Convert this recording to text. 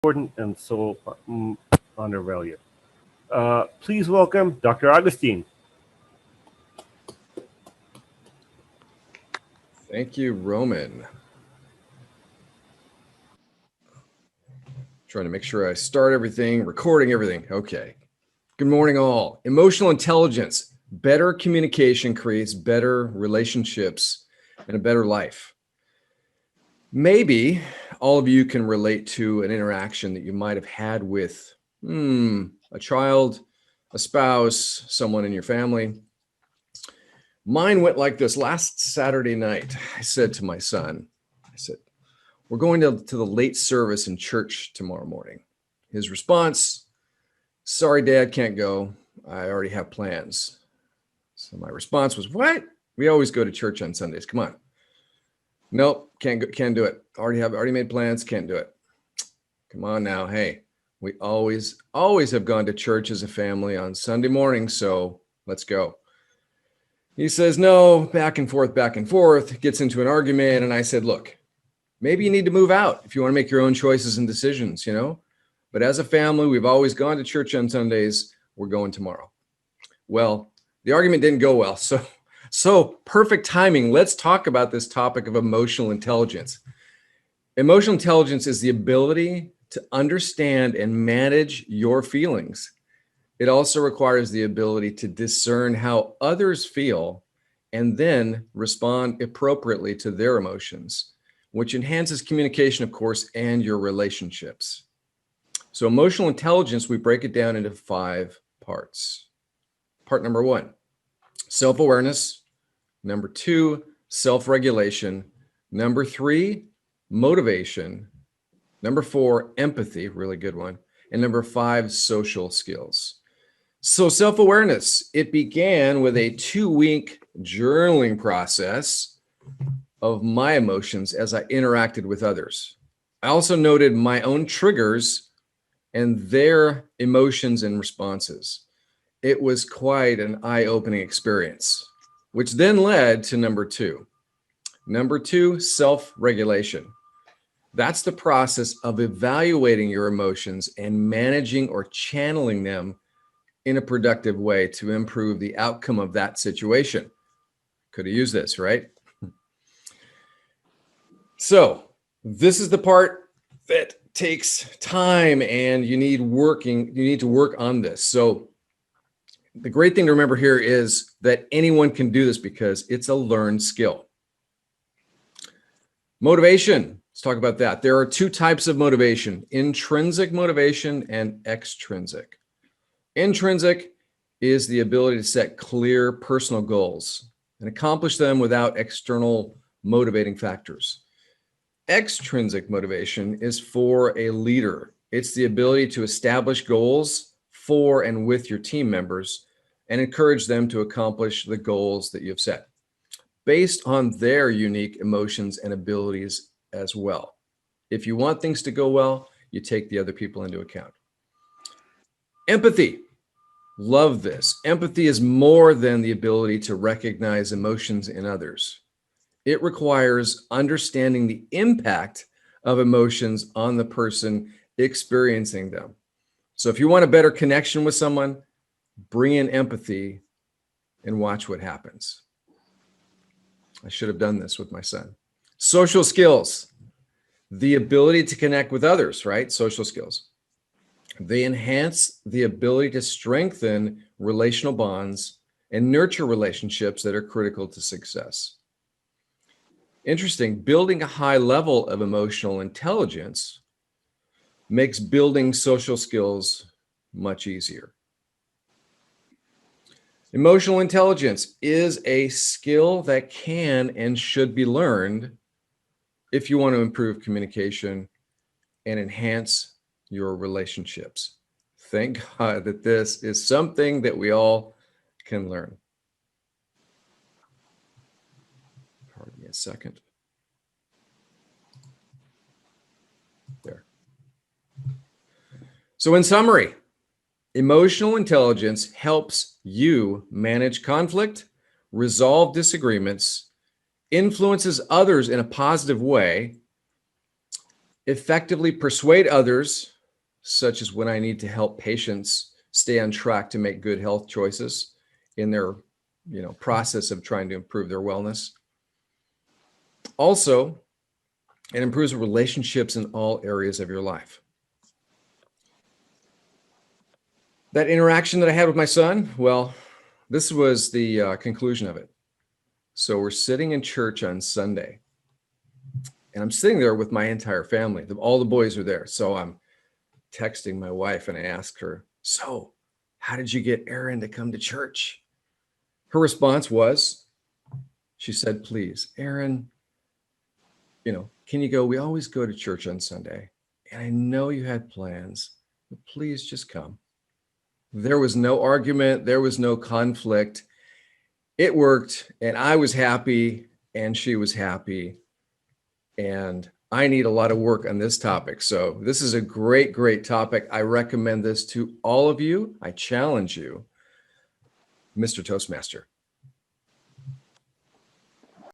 important and so undervalued. Please welcome Dr. Augustine. Thank you, Roman. Trying to make sure I start everything, recording everything. Okay. Good morning, all. Emotional intelligence. Better communication creates better relationships and a better life. Maybe all of you can relate to an interaction that you might have had with a child, a spouse, someone in your family. Mine went like this. Last Saturday night, I said to my son, we're going to the late service in church tomorrow morning. His response, sorry, Dad, can't go. I already have plans. So my response was, what? We always go to church on Sundays. Come on. Nope, can't do it. Already made plans, can't do it. Come on now. Hey, we always have gone to church as a family on Sunday morning, so let's go. He says, no, back and forth, gets into an argument. And I said, look, maybe you need to move out if you want to make your own choices and decisions, But as a family, we've always gone to church on Sundays. We're going tomorrow. Well, the argument didn't go well. So perfect timing. Let's talk about this topic of emotional intelligence. Emotional intelligence is the ability to understand and manage your feelings. It also requires the ability to discern how others feel and then respond appropriately to their emotions, which enhances communication, of course, and your relationships. So emotional intelligence, we break it down into 5 parts. Part number 1, self-awareness. Number 2, self-regulation. Number 3, motivation. Number 4, empathy, really good one. And number 5, social skills. So self-awareness, it began with a 2-week journaling process of my emotions as I interacted with others. I also noted my own triggers and their emotions and responses. It was quite an eye-opening experience, which then led to number 2. Number 2, self-regulation. That's the process of evaluating your emotions and managing or channeling them in a productive way to improve the outcome of that situation. Could have used this, right? So this is the part that takes time and you need to work on this. So the great thing to remember here is that anyone can do this because it's a learned skill. Motivation, let's talk about that. There are 2 types of motivation, intrinsic motivation and extrinsic. Intrinsic is the ability to set clear personal goals and accomplish them without external motivating factors. Extrinsic motivation is for a leader. It's the ability to establish goals for and with your team members and encourage them to accomplish the goals that you've set based on their unique emotions and abilities as well. If you want things to go well, you take the other people into account. Empathy. Love this. Empathy is more than the ability to recognize emotions in others. It requires understanding the impact of emotions on the person experiencing them. So if you want a better connection with someone, bring in empathy and watch what happens. I should have done this with my son. Social skills, the ability to connect with others, right? Social skills. They enhance the ability to strengthen relational bonds and nurture relationships that are critical to success. Interesting, building a high level of emotional intelligence makes building social skills much easier. Emotional intelligence is a skill that can and should be learned if you want to improve communication and enhance your relationships. Thank God that this is something that we all can learn. Pardon me a second. There. So in summary, emotional intelligence helps you manage conflict, resolve disagreements, influences others in a positive way, effectively persuade others such as when I need to help patients stay on track to make good health choices in their, process of trying to improve their wellness. Also, it improves relationships in all areas of your life. That interaction that I had with my son, well, this was the conclusion of it. So we're sitting in church on Sunday, and I'm sitting there with my entire family. All the boys are there. So I'm texting my wife and I asked her, so how did you get Aaron to come to church? Her response was, she said, please, Aaron, can you go? We always go to church on Sunday. And I know you had plans, but please just come. There was no argument. There was no conflict. It worked, and I was happy, and she was happy. And I need a lot of work on this topic. So this is a great, great topic. I recommend this to all of you. I challenge you, Mr. Toastmaster.